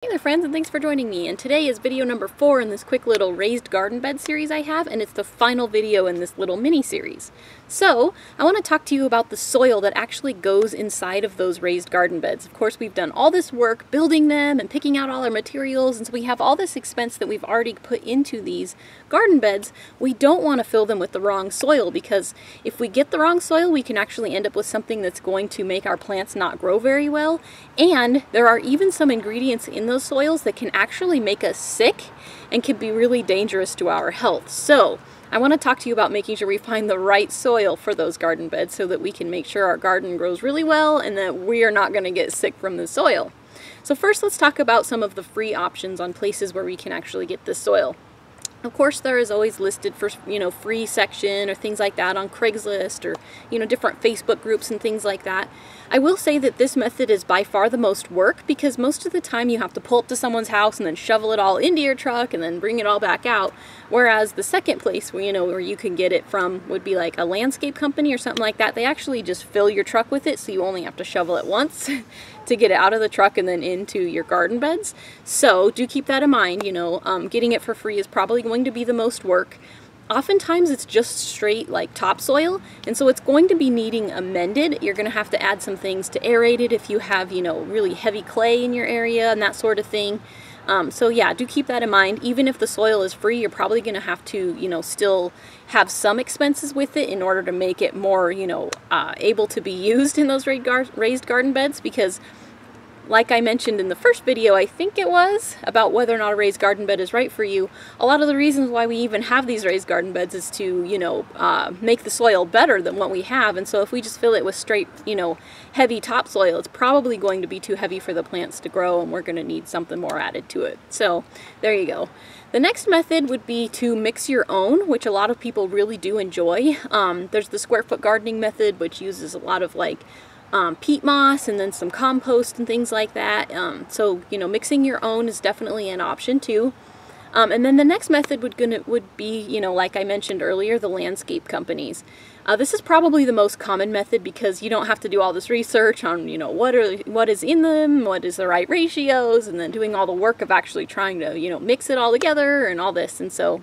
Hey there friends, and thanks for joining me, and today is video number 4 in this quick little raised garden bed series I have, and it's the final video in this little mini series. So, I want to talk to you about the soil that actually goes inside of those raised garden beds. Of course, we've done all this work building them and picking out all our materials, and so we have all this expense that we've already put into these garden beds. We don't want to fill them with the wrong soil, because if we get the wrong soil, we can actually end up with something that's going to make our plants not grow very well, and there are even some ingredients in those soils that can actually make us sick and can be really dangerous to our health. So I want to talk to you about making sure we find the right soil for those garden beds so that we can make sure our garden grows really well and that we are not going to get sick from the soil. So first, let's talk about some of the free options on places where we can actually get this soil. Of course, there is always listed for, free section or things like that on Craigslist or, different Facebook groups and things like that. I will say that this method is by far the most work, because most of the time you have to pull up to someone's house and then shovel it all into your truck and then bring it all back out. Whereas the second place where you can get it from would be like a landscape company or something like that. They actually just fill your truck with it, so you only have to shovel it once to get it out of the truck and then into your garden beds. So do keep that in mind. Getting it for free is probably going to be the most work. Oftentimes it's just straight like topsoil, and so it's going to be needing amended. You're going to have to add some things to aerate it if you have, really heavy clay in your area and that sort of thing. So yeah, do keep that in mind. Even if the soil is free, you're probably going to have to, still have some expenses with it in order to make it more, able to be used in those raised garden beds, because like I mentioned in the first video, I think it was, about whether or not a raised garden bed is right for you, a lot of the reasons why we even have these raised garden beds is to, make the soil better than what we have. And so if we just fill it with straight, heavy topsoil, it's probably going to be too heavy for the plants to grow, and we're going to need something more added to it. So there you go. The next method would be to mix your own, which a lot of people really do enjoy. There's the square foot gardening method, which uses a lot of peat moss and then some compost and things like that. So mixing your own is definitely an option too. And then the next method would be like I mentioned earlier, the landscape companies. This is probably the most common method, because you don't have to do all this research on what is in them, what is the right ratios, and then doing all the work of actually trying to mix it all together and all this. And so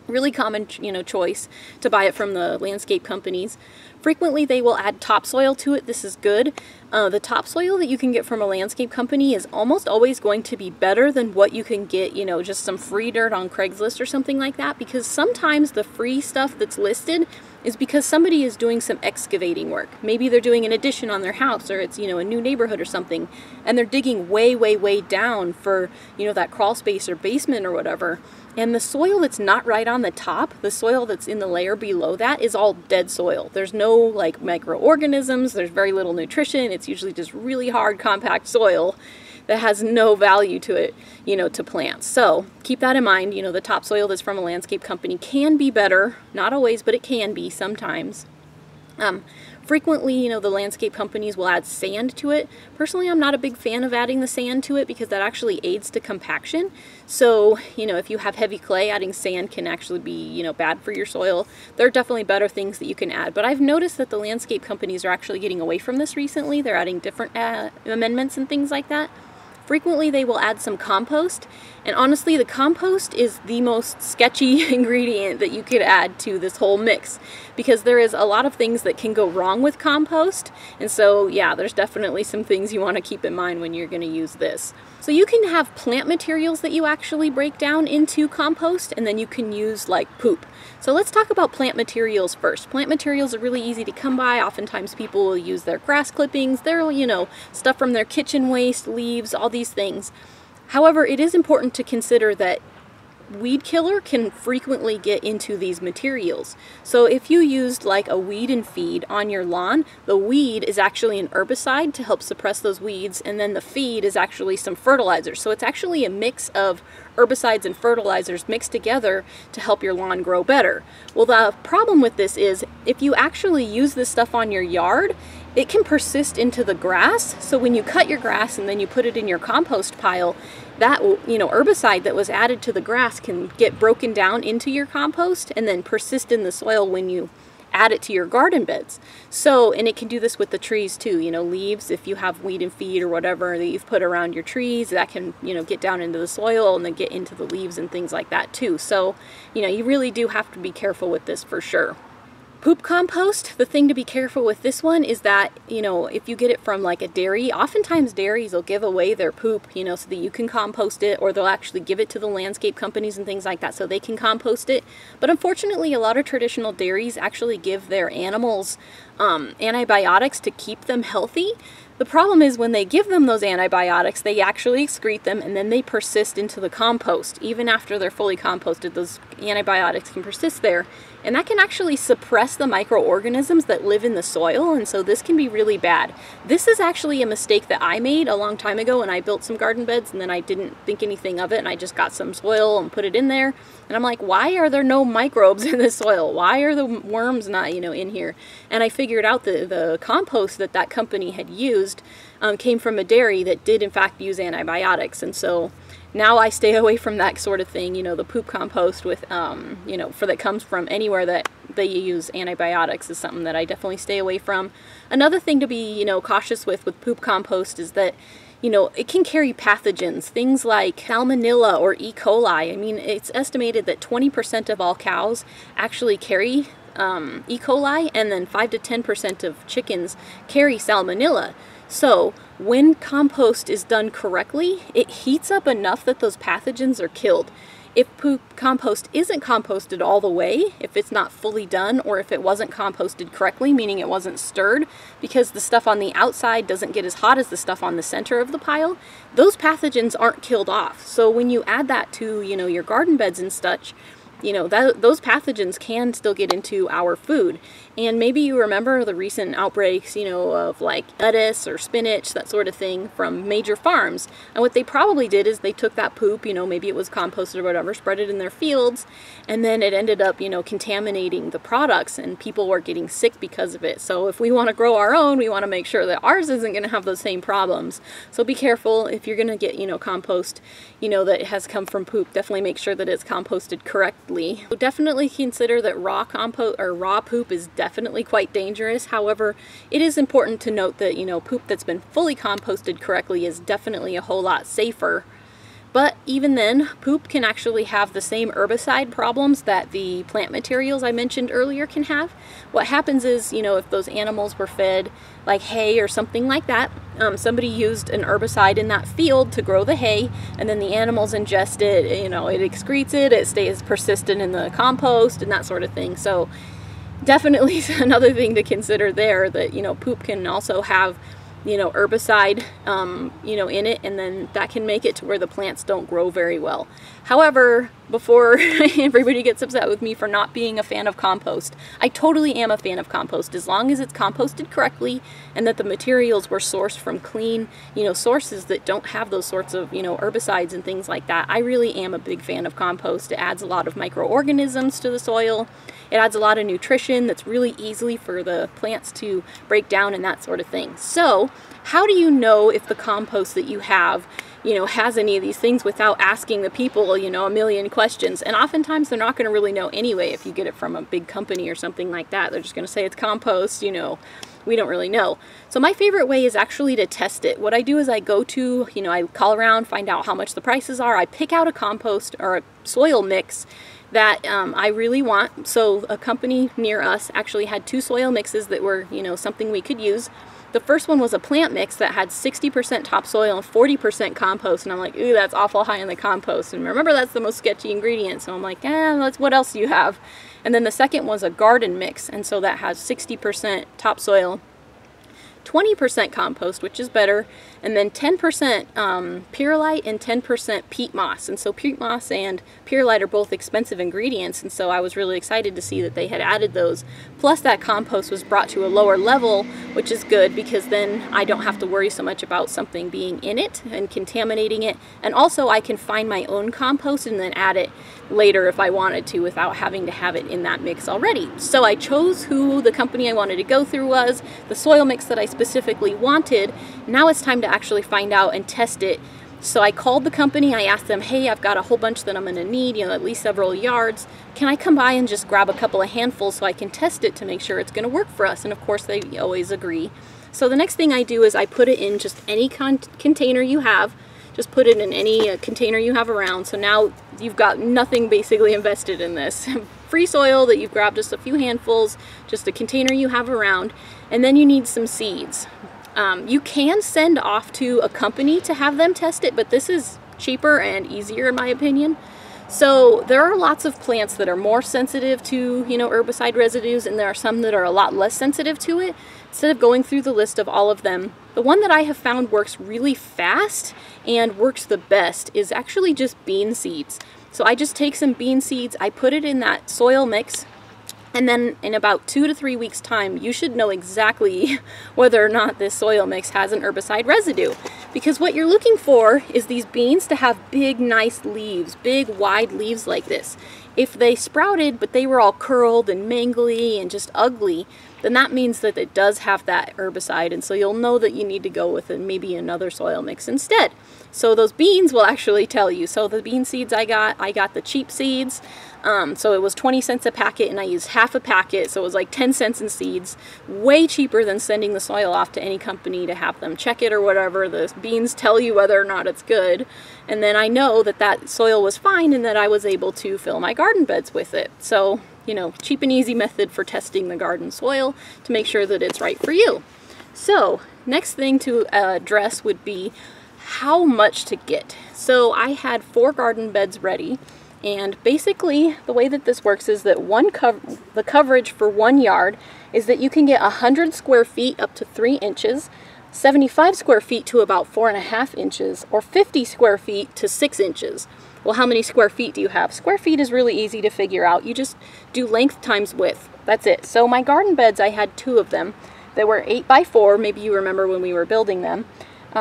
really common choice to buy it from the landscape companies. Frequently they will add topsoil to it. This is good. The topsoil that you can get from a landscape company is almost always going to be better than what you can get, just some free dirt on Craigslist or something like that, because sometimes the free stuff that's listed is because somebody is doing some excavating work. Maybe they're doing an addition on their house, or it's, a new neighborhood or something, and they're digging way, way, way down for, that crawl space or basement or whatever. And the soil that's not right on the top, the soil that's in the layer below that, is all dead soil. There's no microorganisms, there's very little nutrition. It's usually just really hard, compact soil that has no value to it, to plants. So keep that in mind. The topsoil that's from a landscape company can be better, not always, but it can be sometimes. Frequently, the landscape companies will add sand to it. Personally, I'm not a big fan of adding the sand to it, because that actually aids to compaction. So, if you have heavy clay, adding sand can actually be, bad for your soil. There are definitely better things that you can add, but I've noticed that the landscape companies are actually getting away from this recently. They're adding different amendments and things like that. Frequently they will add some compost, and honestly the compost is the most sketchy ingredient that you could add to this whole mix, because there is a lot of things that can go wrong with compost. And so yeah, there's definitely some things you want to keep in mind when you're going to use this. So you can have plant materials that you actually break down into compost, and then you can use poop. So let's talk about plant materials first. Plant materials are really easy to come by. Oftentimes people will use their grass clippings, their, stuff from their kitchen waste, leaves, all these things. However, it is important to consider that weed killer can frequently get into these materials. So if you used a weed and feed on your lawn, the weed is actually an herbicide to help suppress those weeds, and then the feed is actually some fertilizer. So it's actually a mix of herbicides and fertilizers mixed together to help your lawn grow better. Well, the problem with this is if you actually use this stuff on your yard, it can persist into the grass. So when you cut your grass and then you put it in your compost pile, that herbicide that was added to the grass can get broken down into your compost and then persist in the soil when you add it to your garden beds. So, and it can do this with the trees too, you know, leaves, if you have weed and feed or whatever that you've put around your trees, that can, you know, get down into the soil and then get into the leaves and things like that too. So, you know, you really do have to be careful with this for sure. Poop compost, the thing to be careful with this one is that, you know, if you get it from like a dairy, oftentimes dairies will give away their poop, you know, so that you can compost it, or they'll actually give it to the landscape companies and things like that so they can compost it. But unfortunately, a lot of traditional dairies actually give their animals antibiotics to keep them healthy. The problem is when they give them those antibiotics, they actually excrete them and then they persist into the compost. Even after they're fully composted, those antibiotics can persist there. And that can actually suppress the microorganisms that live in the soil, and so this can be really bad. This is actually a mistake that I made a long time ago, and I built some garden beds and then I didn't think anything of it, and I just got some soil and put it in there. And I'm like, why are there no microbes in this soil? Why are the worms not, you know, in here? And I figured out that the compost that that company had used came from a dairy that did in fact use antibiotics. And so now I stay away from that sort of thing, you know, the poop compost with, you know, that comes from anywhere that they use antibiotics is something that I definitely stay away from. Another thing to be, you know, cautious with poop compost is that, you know, it can carry pathogens, things like salmonella or E. coli. I mean, it's estimated that 20% of all cows actually carry E. coli, and then 5 to 10% of chickens carry salmonella. So when compost is done correctly, it heats up enough that those pathogens are killed. If poop compost isn't composted all the way, if it's not fully done, or if it wasn't composted correctly, meaning it wasn't stirred, because the stuff on the outside doesn't get as hot as the stuff on the center of the pile, those pathogens aren't killed off. So when you add that to, you know, your garden beds and such, you know, those pathogens can still get into our food. And maybe you remember the recent outbreaks, you know, of like lettuce or spinach, that sort of thing, from major farms. And what they probably did is they took that poop, you know, maybe it was composted or whatever, spread it in their fields, and then it ended up, you know, contaminating the products, and people were getting sick because of it. So if we want to grow our own, we want to make sure that ours isn't going to have those same problems. So be careful if you're going to get, you know, compost, you know, that has come from poop. Definitely make sure that it's composted correctly. So definitely consider that raw compost or raw poop is definitely quite dangerous. However, it is important to note that, you know, poop that's been fully composted correctly is definitely a whole lot safer. But even then, poop can actually have the same herbicide problems that the plant materials I mentioned earlier can have. What happens is, you know, if those animals were fed like hay or something like that, somebody used an herbicide in that field to grow the hay, and then the animals ingest it, you know, it excretes it, it stays persistent in the compost and that sort of thing. So definitely another thing to consider there, that, you know, poop can also have, you know, herbicide, you know, in it, and then that can make it to where the plants don't grow very well. However, before everybody gets upset with me for not being a fan of compost, I totally am a fan of compost, as long as it's composted correctly and that the materials were sourced from clean, you know, sources that don't have those sorts of, you know, herbicides and things like that. I really am a big fan of compost. It adds a lot of microorganisms to the soil. It adds a lot of nutrition that's really easily for the plants to break down and that sort of thing. So how do you know if the compost that you have, you know, has any of these things without asking the people, you know, a million questions? And oftentimes they're not going to really know anyway if you get it from a big company or something like that. They're just going to say it's compost, you know, we don't really know. So my favorite way is actually to test it. What I do is I go to, you know, I call around, find out how much the prices are. I pick out a compost or a soil mix that I really want. So a company near us actually had 2 soil mixes that were, you know, something we could use. The first one was a plant mix that had 60% topsoil and 40% compost, and I'm like, ooh, that's awful high in the compost. And remember, that's the most sketchy ingredient, so I'm like, what else do you have? And then the second was a garden mix, and so that has 60% topsoil, 20% compost, which is better, and then 10% perlite and 10% peat moss. And so peat moss and perlite are both expensive ingredients, and so I was really excited to see that they had added those. Plus that compost was brought to a lower level, which is good because then I don't have to worry so much about something being in it and contaminating it. And also I can find my own compost and then add it later if I wanted to without having to have it in that mix already. So I chose who the company I wanted to go through was, the soil mix that I specifically wanted. Now it's time to actually find out and test it, So I called the company, I asked them, hey, I've got a whole bunch that I'm going to need, at least several yards. Can I come by and just grab a couple of handfuls so I can test it to make sure it's going to work for us? And of course they always agree. So the next thing I do is I put it in just any container you have. Just put it in any container you have around. So now you've got nothing basically invested in this. Free soil that you've grabbed just a few handfuls, just a container you have around, and then you need some seeds. You can send off to a company to have them test it, but this is cheaper and easier in my opinion. So there are lots of plants that are more sensitive to, herbicide residues, and there are some that are a lot less sensitive to it. Instead of going through the list of all of them, the one that I have found works really fast and works the best is actually just bean seeds. So I just take some bean seeds, I put it in that soil mix, and then in about 2 to 3 weeks time, you should know exactly whether or not this soil mix has an herbicide residue. Because what you're looking for is these beans to have big, nice leaves, big, wide leaves like this. If they sprouted, but they were all curled and mangly and just ugly, then that means that it does have that herbicide, and so you'll know that you need to go with maybe another soil mix instead. So those beans will actually tell you. So the bean seeds I got the cheap seeds. So it was 20 cents a packet, and I used half a packet, so it was like 10 cents in seeds. Way cheaper than sending the soil off to any company to have them check it or whatever. The beans tell you whether or not it's good, and then I know that that soil was fine and that I was able to fill my garden beds with it. So, cheap and easy method for testing the garden soil to make sure that it's right for you. So, next thing to address would be how much to get. So I had 4 garden beds ready. And basically, the way that this works is that the coverage for 1 yard is that you can get 100 square feet up to 3 inches, 75 square feet to about 4.5 inches, or 50 square feet to 6 inches. Well, how many square feet do you have? Square feet is really easy to figure out. You just do length times width. That's it. So my garden beds, I had 2 of them. They were 8 by 4. Maybe you remember when we were building them.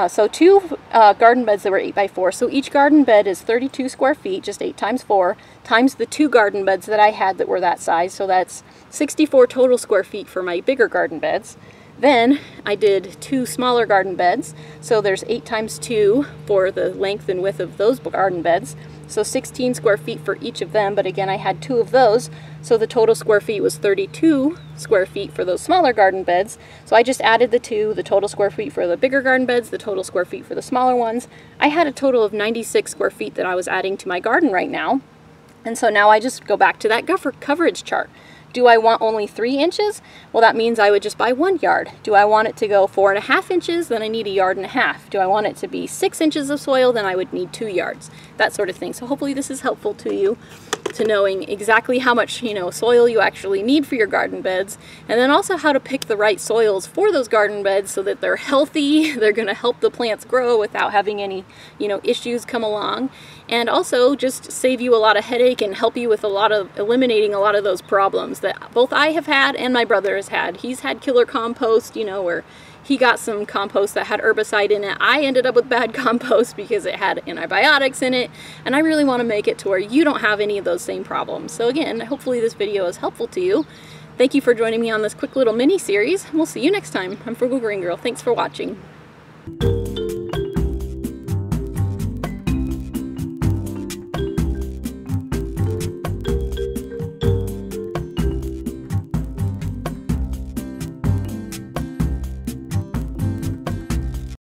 So 2 garden beds that were 8 by 4. So each garden bed is 32 square feet, just 8 times 4, times the 2 garden beds that I had that were that size. So that's 64 total square feet for my bigger garden beds. Then I did 2 smaller garden beds. So there's 8 times 2 for the length and width of those garden beds. So 16 square feet for each of them, but again I had 2 of those, so the total square feet was 32 square feet for those smaller garden beds. So I just added the 2, the total square feet for the bigger garden beds, the total square feet for the smaller ones. I had a total of 96 square feet that I was adding to my garden right now. And so now I just go back to that coverage chart. Do I want only 3 inches? Well, that means I would just buy 1 yard. Do I want it to go 4.5 inches? Then I need 1.5 yards. Do I want it to be 6 inches of soil? Then I would need 2 yards. That sort of thing. So hopefully this is helpful to you, to knowing exactly how much, soil you actually need for your garden beds, and then also how to pick the right soils for those garden beds so that they're healthy, they're going to help the plants grow without having any, issues come along, and also just save you a lot of headache and help you with eliminating a lot of those problems that both I have had and my brother has had. He's had killer compost, where he got some compost that had herbicide in it. I ended up with bad compost because it had antibiotics in it, and I really want to make it to where you don't have any of those same problems. So again, hopefully this video is helpful to you. Thank you for joining me on this quick little mini series. We'll see you next time. I'm Frugal Green Girl. Thanks for watching.